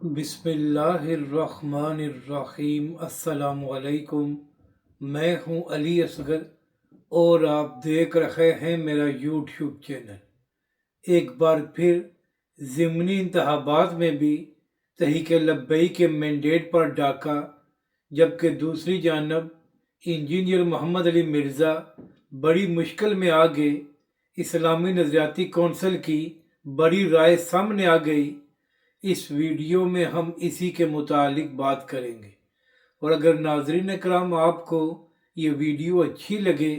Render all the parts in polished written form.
बिस्मिल्लाहिर्रहमानिर्रहीम। अस्सलाम वालेकुम। मैं हूं अली असगर और आप देख रहे हैं मेरा यूट्यूब चैनल। एक बार फिर ज़िमनी इंतखाबात में भी तहरीक लब्बई के मैंडेट पर डाका, जबकि दूसरी जानब इंजीनियर मोहम्मद अली मिर्ज़ा बड़ी मुश्किल में आ गए। इस्लामी नज़रियाती कौंसिल की बड़ी राय सामने आ गई। इस वीडियो में हम इसी के मुतालिक बात करेंगे। और अगर नाज़रीन कराम आपको ये वीडियो अच्छी लगे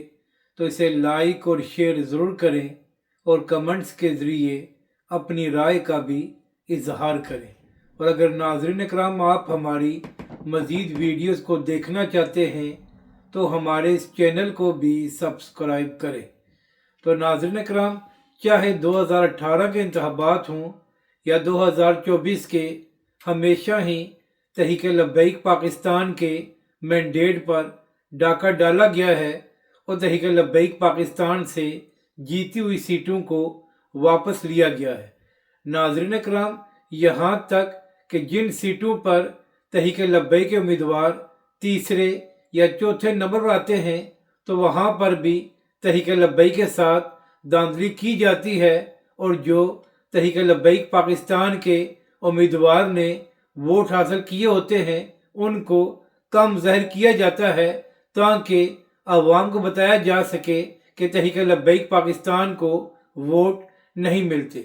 तो इसे लाइक और शेयर ज़रूर करें और कमेंट्स के ज़रिए अपनी राय का भी इजहार करें। और अगर नाज़रीन कराम आप हमारी मज़ीद वीडियोस को देखना चाहते हैं तो हमारे इस चैनल को भी सब्सक्राइब करें। तो नाज़रीन कराम, चाहे 2018 के इंतखाबात हों या 2024 के, हमेशा ही तहरीक लब्बैक पाकिस्तान के मैंडेट पर डाका डाला गया है और तहरीक लब्बैक पाकिस्तान से जीती हुई सीटों को वापस लिया गया है। नाज़रीन कराम, यहाँ तक कि जिन सीटों पर तहरीक लब्बैक के उम्मीदवार तीसरे या चौथे नंबर पर आते हैं तो वहाँ पर भी तहरीक लब्बैक के साथ धांधली की जाती है और जो तहरीक लब्बैक पाकिस्तान के उम्मीदवार ने वोट हासिल किए होते हैं उनको कम ज़हर किया जाता है ताकि अवाम को बताया जा सके कि तहरीक लब्बैक पाकिस्तान को वोट नहीं मिलते।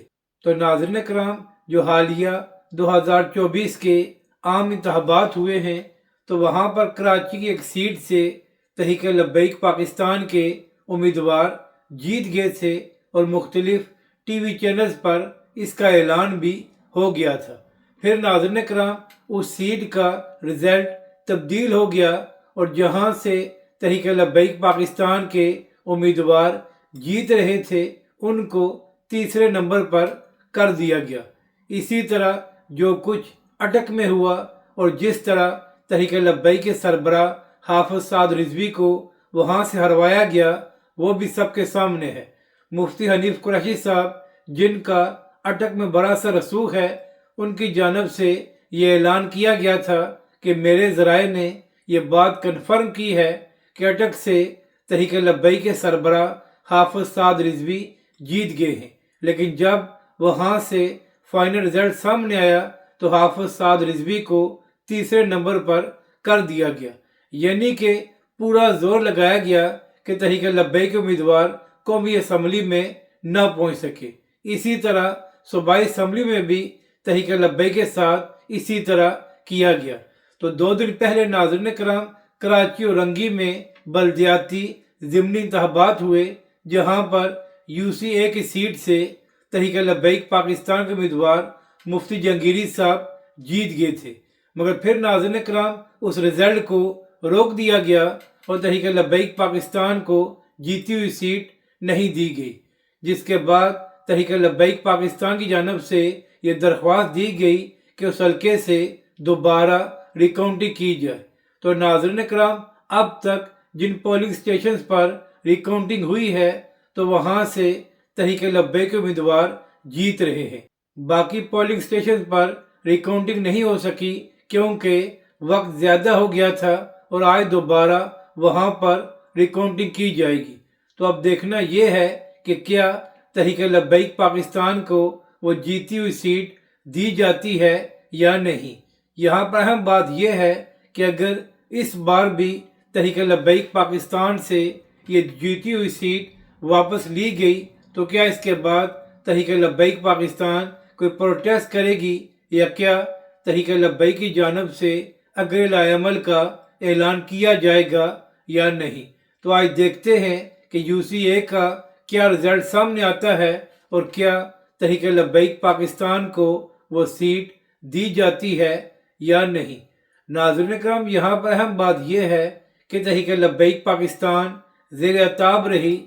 तो नाज़रीन कराम, जो हालिया 2024 के आम इंतखाबात हुए हैं तो वहाँ पर कराची की एक सीट से तहरीक लब्बैक पाकिस्तान के उम्मीदवार जीत गए थे और मुख्तलिफ टीवी चैनल्स पर इसका ऐलान भी हो गया था। फिर नाज़रीन कराम, उस सीट का रिज़ल्ट तब्दील हो गया और जहां से तहरीक लब्बैक पाकिस्तान के उम्मीदवार जीत रहे थे उनको तीसरे नंबर पर कर दिया गया। इसी तरह जो कुछ अटक में हुआ और जिस तरह तहरीक लब्बैक के सरबराह हाफिज साद रिजवी को वहां से हरवाया गया वो भी सबके सामने है। मुफ्ती हनीफ कुरैशी साहब, जिनका अटक में बड़ा सा रसूख है, उनकी जानब से ये ऐलान किया गया था कि मेरे ज़राए ने यह बात कन्फर्म की है कि अटक से तहरीक लब्बैक के सरबराह हाफिज साद रिजवी जीत गए हैं। लेकिन जब वहाँ से फाइनल रिजल्ट सामने आया तो हाफिज साद रिजवी को तीसरे नंबर पर कर दिया गया, यानी कि पूरा जोर लगाया गया कि तहरीक लब्बैक के उम्मीदवार कौमी असम्बली में न पहुँच सके। इसी तरह सूबाई असम्बली में भी तहरीक लब्बैक के साथ इसी तरह किया गया। तो 2 दिन पहले नाज़रीन कराम, कराची और रंगी में बल्दियाती ज़िमनी इंतखाबात हुए जहां पर UCA की सीट से तहरीक लब्बैक पाकिस्तान के उम्मीदवार मुफ्ती जहांगीरी साहब जीत गए थे, मगर फिर नाज़रीन कराम उस रिजल्ट को रोक दिया गया और तहरीक लब्बैक पाकिस्तान को जीती हुई सीट नहीं दी गई, जिसके बाद तहरीक लब्बैक पाकिस्तान की जानब से ये दरख्वास्त दी गई कि उस हल्के से दोबारा रिकाउंटिंग की जाए। तो नाज़रीन कराम, अब तक जिन पोलिंग स्टेशन पर रिकाउंटिंग हुई है तो वहाँ से तहरीक लब्बैक के उम्मीदवार जीत रहे हैं। बाकी पोलिंग स्टेशन पर रिकाउंटिंग नहीं हो सकी क्योंकि वक्त ज़्यादा हो गया था और आज दोबारा वहाँ पर रिकाउंटिंग की जाएगी। तो अब देखना यह है कि क्या तहरीक लब्बैक पाकिस्तान को वो जीती हुई सीट दी जाती है या नहीं। यहाँ पर अहम बात यह है कि अगर इस बार भी तहरीक लब्बैक पाकिस्तान से ये जीती हुई सीट वापस ली गई तो क्या इसके बाद तहरीक लब्बैक पाकिस्तान कोई प्रोटेस्ट करेगी या क्या तहरीक लब्बैक की जानब से अगले अमल का ऐलान किया जाएगा या नहीं। तो आज देखते हैं कि UCA का क्या रिजल्ट सामने आता है और क्या तहरीक लब्बैक पाकिस्तान को वो सीट दी जाती है या नहीं। नाज़रीन कराम, यहाँ पर अहम बात यह है कि तहरीक लब्बैक पाकिस्तान ज़ेर अताब रही।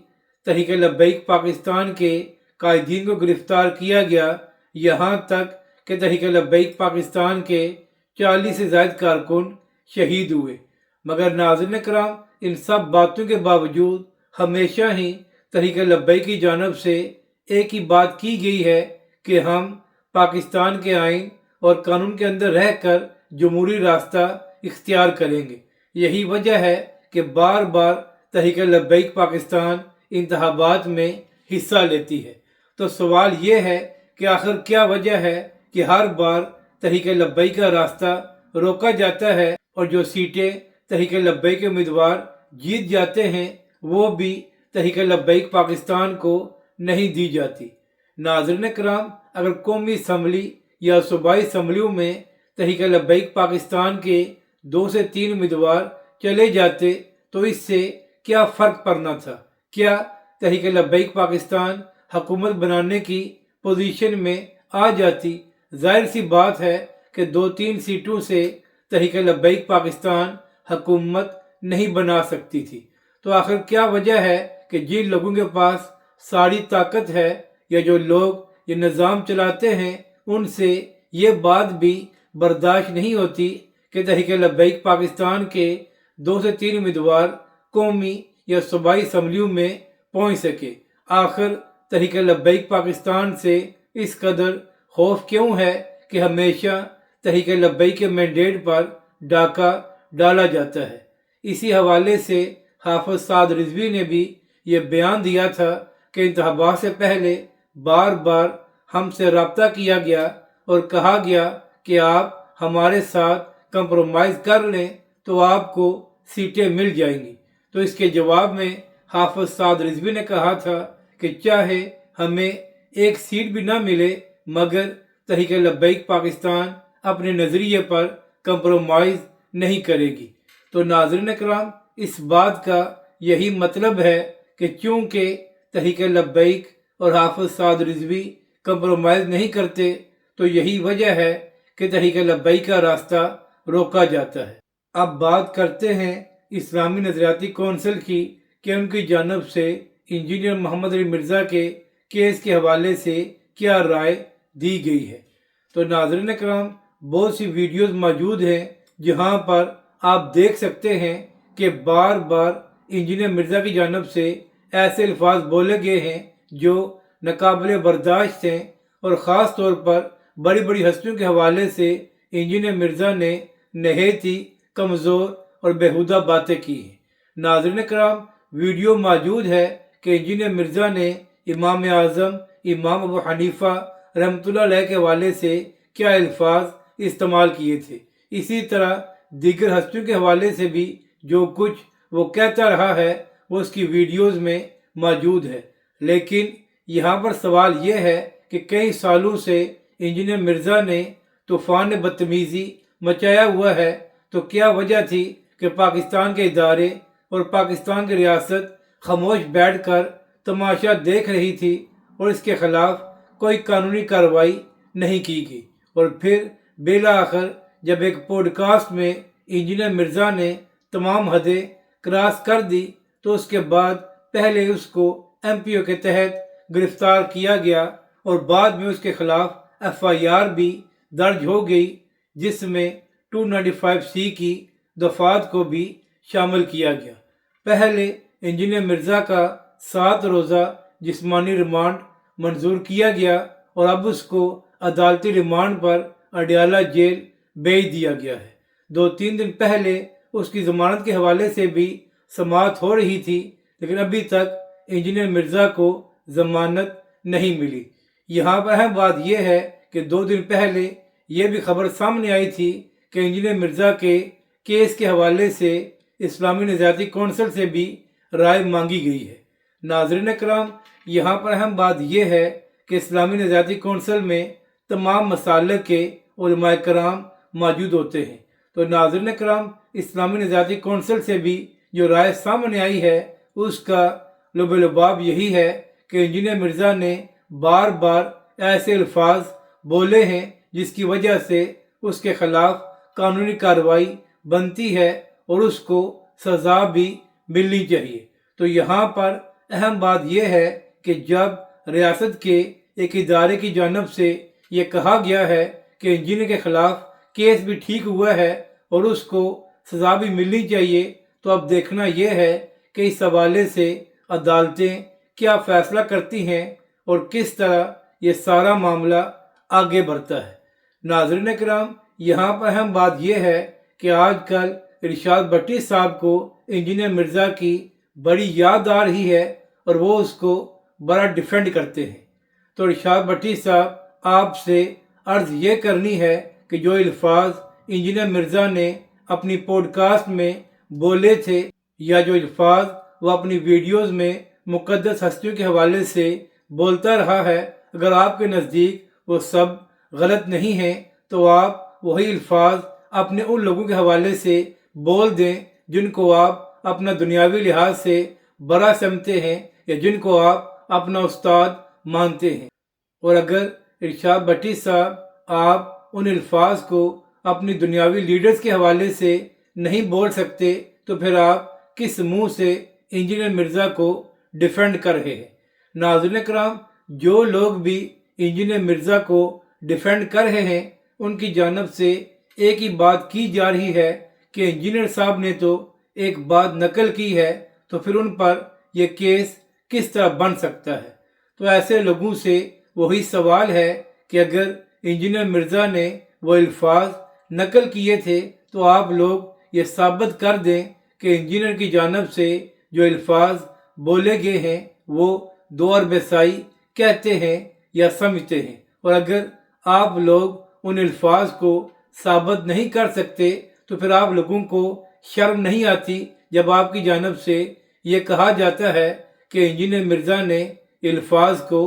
तहरीक लब्बैक पाकिस्तान के कायदीन को गिरफ्तार किया गया, यहाँ तक कि तहरीक लब्बैक पाकिस्तान के 40 से ज़ायद कारकुन शहीद हुए। मगर नाज़रीन कराम, इन सब बातों के बावजूद हमेशा ही तहरीक लब्बैक की जानब से एक ही बात की गई है कि हम पाकिस्तान के आइन اور قانون کے اندر رہ کر جمہوری راستہ اختیار کریں گے۔ یہی وجہ ہے کہ بار بار تحریک لبیک پاکستان انتخابات میں حصہ لیتی ہے۔ تو سوال یہ ہے کہ آخر کیا وجہ ہے کہ ہر بار تحریک لبیک کا راستہ روکا جاتا ہے اور جو سیٹیں تحریک لبیک کے امیدوار جیت جاتے ہیں وہ بھی تحریک لبیک پاکستان کو نہیں دی جاتی۔ ناظرین کرام، اگر قومی اسمبلی یا صوبائی اسمبلیوں میں تحریک لبیک پاکستان کے 2 سے 3 امیدوار چلے جاتے تو اس سے کیا فرق پڑنا تھا؟ کیا تحریک لبیک پاکستان حکومت بنانے کی پوزیشن میں آ جاتی؟ ظاہر سی بات ہے کہ 2-3 سیٹوں سے تحریک لبیک پاکستان حکومت نہیں بنا سکتی تھی۔ تو آخر کیا وجہ ہے کہ جن لوگوں کے پاس ساری طاقت ہے یا جو لوگ یہ نظام چلاتے ہیں ان سے یہ بات بھی برداشت نہیں ہوتی کہ تحریک لبیک پاکستان کے 2 سے 3 امیدوار قومی یا صوبائی اسمبلیوں میں پہنچ سکے؟ آخر تحریک لبیک پاکستان سے اس قدر خوف کیوں ہے کہ ہمیشہ تحریک لبیک کے مینڈیٹ پر ڈاکہ ڈالا جاتا ہے؟ اسی حوالے سے حافظ سعد رضوی نے بھی یہ بیان دیا تھا کہ انتخابات سے پہلے بار بار ہم سے رابطہ کیا گیا اور کہا گیا کہ آپ ہمارے ساتھ کمپرومائز کر لیں تو آپ کو سیٹیں مل جائیں گی۔ تو اس کے جواب میں حافظ سعد رضوی نے کہا تھا کہ چاہے ہمیں ایک سیٹ بھی نہ ملے مگر تحریک لبیک پاکستان اپنے نظریے پر کمپرومائز نہیں کرے گی۔ تو ناظرین کرام، اس بات کا یہی مطلب ہے کہ چونکہ تحریک لبیک اور حافظ سعد رضوی کمپرومائز نہیں کرتے تو یہی وجہ ہے کہ تحریک لبیک کا راستہ روکا جاتا ہے۔ اب بات کرتے ہیں اسلامی نظریاتی کونسل کی کہ ان کی جانب سے انجینئر محمد علی مرزا کے کیس کے حوالے سے کیا رائے دی گئی ہے۔ تو ناظرین کرام، بہت سی ویڈیوز موجود ہیں جہاں پر آپ دیکھ سکتے ہیں کہ بار بار انجینئر مرزا کی جانب سے ایسے الفاظ بولے گئے ہیں جو ناقابل برداشت ہیں اور خاص طور پر بڑی بڑی ہستیوں کے حوالے سے انجینئر مرزا نے نہایت ہی کمزور اور بیہودہ باتیں کی ہیں۔ ناظرین کرام، ویڈیو موجود ہے کہ انجینئر مرزا نے امام اعظم امام ابو حنیفہ رحمۃ اللہ علیہ کے حوالے سے کیا الفاظ استعمال کیے تھے۔ اسی طرح دیگر ہستیوں کے حوالے سے بھی جو کچھ وہ کہتا رہا ہے وہ اس کی ویڈیوز میں موجود ہے۔ لیکن یہاں پر سوال یہ ہے کہ کئی سالوں سے انجینئر مرزا نے طوفان بدتمیزی مچایا ہوا ہے، تو کیا وجہ تھی کہ پاکستان کے ادارے اور پاکستان کی ریاست خاموش بیٹھ کر تماشا دیکھ رہی تھی اور اس کے خلاف کوئی قانونی کارروائی نہیں کی گئی؟ اور پھر بالآخر جب ایک پوڈ کاسٹ میں انجینئر مرزا نے تمام حدیں کراس کر دی تو اس کے بعد پہلے اس کو ایم پی او کے تحت گرفتار کیا گیا اور بعد میں اس کے خلاف ایف آئی آر بھی درج ہو گئی جس میں 295C کی دفعات کو بھی شامل کیا گیا۔ پہلے انجینئر مرزا کا 7 روزہ جسمانی ریمانڈ منظور کیا گیا اور اب اس کو عدالتی ریمانڈ پر اڈیالہ جیل بھیج دیا گیا ہے۔ 2-3 دن پہلے اس کی ضمانت کے حوالے سے بھی سماعت ہو رہی تھی لیکن ابھی تک انجینئر مرزا کو ضمانت نہیں ملی۔ یہاں پر اہم بات یہ ہے کہ 2 دن پہلے یہ بھی خبر سامنے آئی تھی کہ انجینئر مرزا کے کیس کے حوالے سے اسلامی نظریاتی کونسل سے بھی رائے مانگی گئی ہے۔ ناظرین کرام، یہاں پر اہم بات یہ ہے کہ اسلامی نظریاتی کونسل میں تمام مسالک کے علماء کرام موجود ہوتے ہیں۔ تو ناظرین کرام، اسلامی نظریاتی کونسل سے بھی جو رائے سامنے آئی ہے اس کا لب لباب یہی ہے کہ انجینئر مرزا نے بار بار ایسے الفاظ بولے ہیں جس کی وجہ سے اس کے خلاف قانونی کارروائی بنتی ہے اور اس کو سزا بھی ملنی چاہیے۔ تو یہاں پر اہم بات یہ ہے کہ جب ریاست کے ایک ادارے کی جانب سے یہ کہا گیا ہے کہ انجینئر کے خلاف کیس بھی ٹھیک ہوا ہے اور اس کو سزا بھی ملنی چاہیے، تو اب دیکھنا یہ ہے کہ اس حوالے سے عدالتیں کیا فیصلہ کرتی ہیں اور کس طرح یہ سارا معاملہ آگے بڑھتا ہے۔ नाज़रीन कराम, यहाँ पर अहम बात यह है कि आजकल इरशाद भट्टी साहब को इंजीनियर मिर्ज़ा की बड़ी याद आ रही है और वो उसको बड़ा डिफेंड करते हैं। तो इरशाद भट्टी साहब, आपसे अर्ज़ ये करनी है कि जो अल्फाज इंजीनियर मिर्ज़ा ने अपनी पॉडकास्ट में बोले थे या जो अल्फाज वो अपनी वीडियोज़ में मुक़द्दस हस्तियों के हवाले से बोलता रहा है, अगर आपके नज़दीक वो सब गलत नहीं हैं तो आप वही अल्फाज अपने उन लोगों के हवाले से बोल दें जिनको आप अपना दुनियावी लिहाज से बड़ा समझते हैं या जिनको आप अपना उस्ताद मानते हैं। और अगर इरशाद भट्टी साहब आप उन अल्फाज को अपनी दुनियावी लीडर्स के हवाले से नहीं बोल सकते तो फिर आप किस मुंह से इंजीनियर मिर्ज़ा को डिफेंड कर रहे हैं। नाज़रीन कराम, जो लोग भी इंजीनियर मिर्ज़ा को डिफेंड कर रहे हैं उनकी जानब से एक ही बात की जा रही है कि इंजीनियर साहब ने तो एक बात नकल की है तो फिर उन पर यह केस किस तरह बन सकता है। तो ऐसे लोगों से वही सवाल है कि अगर इंजीनियर मिर्ज़ा ने वो अल्फाज नकल किए थे तो आप लोग ये साबित कर दें कि इंजीनियर की जानब से जो अल्फाज बोले गए हैं वो दो अरबसाई कहते हैं या समझते हैं। और अगर आप लोग उन अल्फाज को साबित नहीं कर सकते तो फिर आप लोगों को शर्म नहीं आती जब आपकी जानब से ये कहा जाता है कि इंजीनियर मिर्ज़ा ने अल्फाज को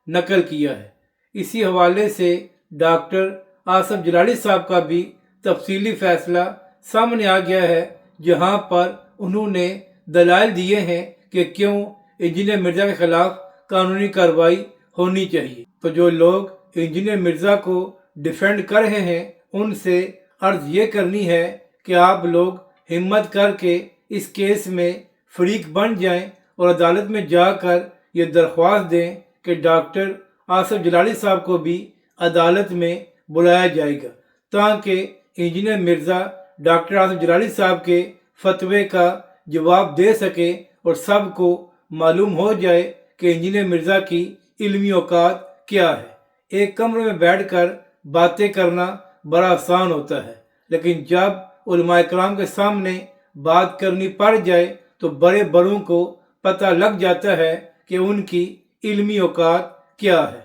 नकल किया है। इसी हवाले से डॉक्टर आसिफ जलाली साहब का भी तफसीली फैसला सामने आ गया है, जहां पर उन्होंने दलाइल दिए हैं कि क्यों इंजीनियर मिर्ज़ा के खिलाफ कानूनी कार्रवाई होनी चाहिए। तो जो लोग इंजीनियर मिर्ज़ा को डिफेंड कर रहे हैं उनसे अर्ज ये करनी है कि आप लोग हिम्मत करके इस केस में फरीक बन जाएं और अदालत में जाकर ये दरख्वास्त दें कि डॉक्टर आसिफ जलाली साहब को भी अदालत में बुलाया जाएगा ताकि इंजीनियर मिर्ज़ा डॉक्टर आसिफ जलाली साहब के फतवे का जवाब दे सके और सबको मालूम हो जाए कि इंजीनियर मिर्ज़ा की इल्मी औकात क्या है। एक कमरे में बैठकर बातें करना बड़ा आसान होता है, लेकिन जब उलमाए कराम के सामने बात करनी पड़ जाए तो बड़े बड़ों को पता लग जाता है कि उनकी इल्मी औकात क्या है।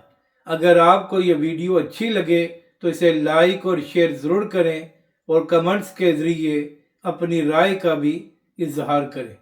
अगर आपको ये वीडियो अच्छी लगे तो इसे लाइक और शेयर ज़रूर करें और कमेंट्स के ज़रिए अपनी राय का भी इजहार करें।